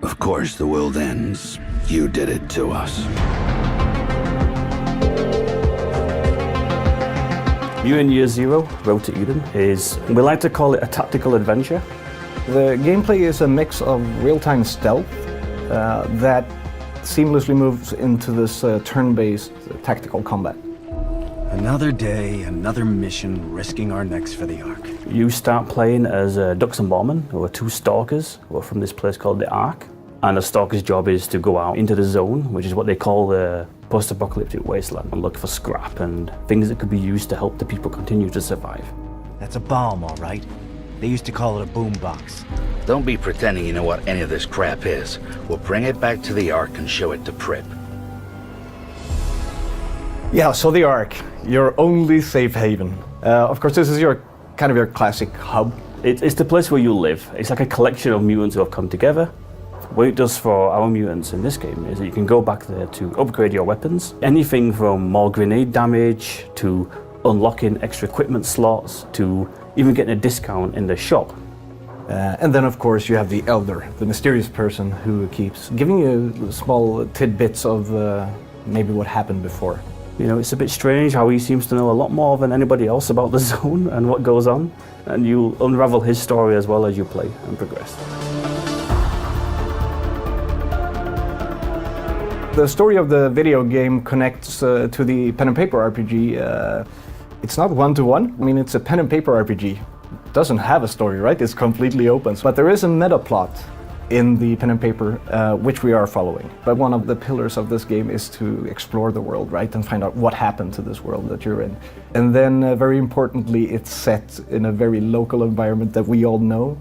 Of course the world ends. You did it to us. Mutant Year Zero, Road to Eden, is, we like to call it a tactical adventure. The gameplay is a mix of real-time stealth that seamlessly moves into this turn-based tactical combat. Another day, another mission, risking our necks for the Ark. You start playing as Dux and Borman, who are two stalkers who are from this place called the Ark. And the stalker's job is to go out into the zone, which is what they call the post-apocalyptic wasteland, and look for scrap and things that could be used to help the people continue to survive. That's a bomb, all right. They used to call it a boombox. Don't be pretending you know what any of this crap is. We'll bring it back to the Ark and show it to Prip. Yeah, so the Ark, your only safe haven. Of course, this is your kind of your classic hub. It's the place where you live. It's like a collection of mutants who have come together. What it does for our mutants in this game is that you can go back there to upgrade your weapons. Anything from more grenade damage, to unlocking extra equipment slots, to even getting a discount in the shop. And then of course you have the Elder, the mysterious person who keeps giving you small tidbits of maybe what happened before. You know, it's a bit strange how he seems to know a lot more than anybody else about the zone and what goes on. And you'll unravel his story as well as you play and progress. The story of the video game connects to the pen and paper RPG. It's not one-to-one. I mean, it's a pen and paper RPG. It doesn't have a story, right? It's completely open. But there is a meta plot in the pen and paper, which we are following. But one of the pillars of this game is to explore the world, right? And find out what happened to this world that you're in. And then, very importantly, it's set in a very local environment that we all know,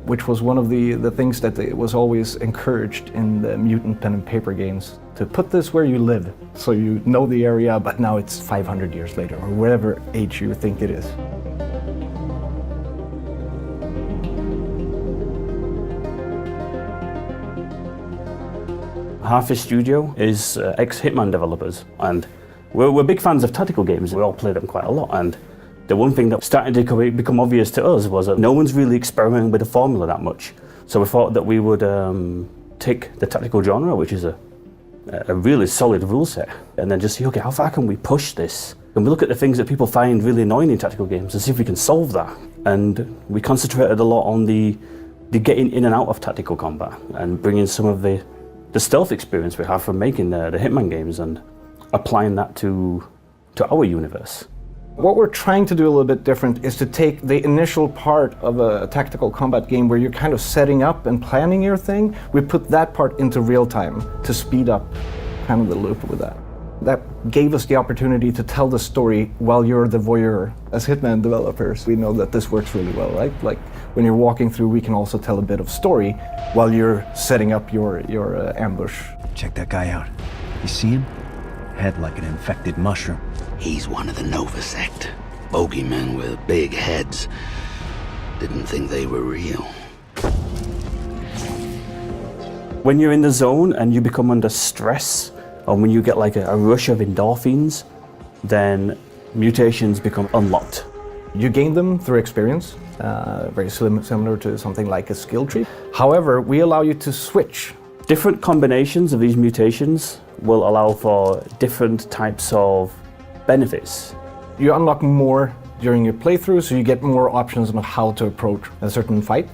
which was one of the things that it was always encouraged in the Mutant pen and paper games, to put this where you live, so you know the area, but now it's 500 years later, or whatever age you think it is. Half-Fish Studio is ex-Hitman developers, and we're big fans of tactical games. We all play them quite a lot, and the one thing that started to become obvious to us was that no one's really experimenting with the formula that much. So we thought that we would take the tactical genre, which is a really solid rule set, and then just see, okay, how far can we push this? And we look at the things that people find really annoying in tactical games and see if we can solve that. And we concentrated a lot on the getting in and out of tactical combat and bringing some of the stealth experience we have from making the Hitman games and applying that to our universe. What we're trying to do a little bit different is to take the initial part of a tactical combat game where you're kind of setting up and planning your thing. We put that part into real time to speed up kind of the loop with that. That gave us the opportunity to tell the story while you're the voyeur. As Hitman developers, we know that this works really well, right? Like when you're walking through, we can also tell a bit of story while you're setting up your ambush. Check that guy out. You see him? Head like an infected mushroom. He's one of the Nova sect. Bogeymen with big heads. Didn't think they were real. When you're in the zone and you become under stress, or when you get like a rush of endorphins, then mutations become unlocked. You gain them through experience, very similar to something like a skill tree. However, we allow you to switch. Different combinations of these mutations will allow for different types of benefits. You unlock more during your playthrough, so you get more options on how to approach a certain fight.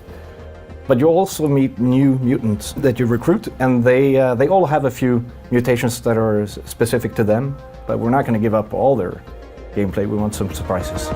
But you also meet new mutants that you recruit, and they all have a few mutations that are specific to them. But we're not going to give up all their gameplay. We want some surprises.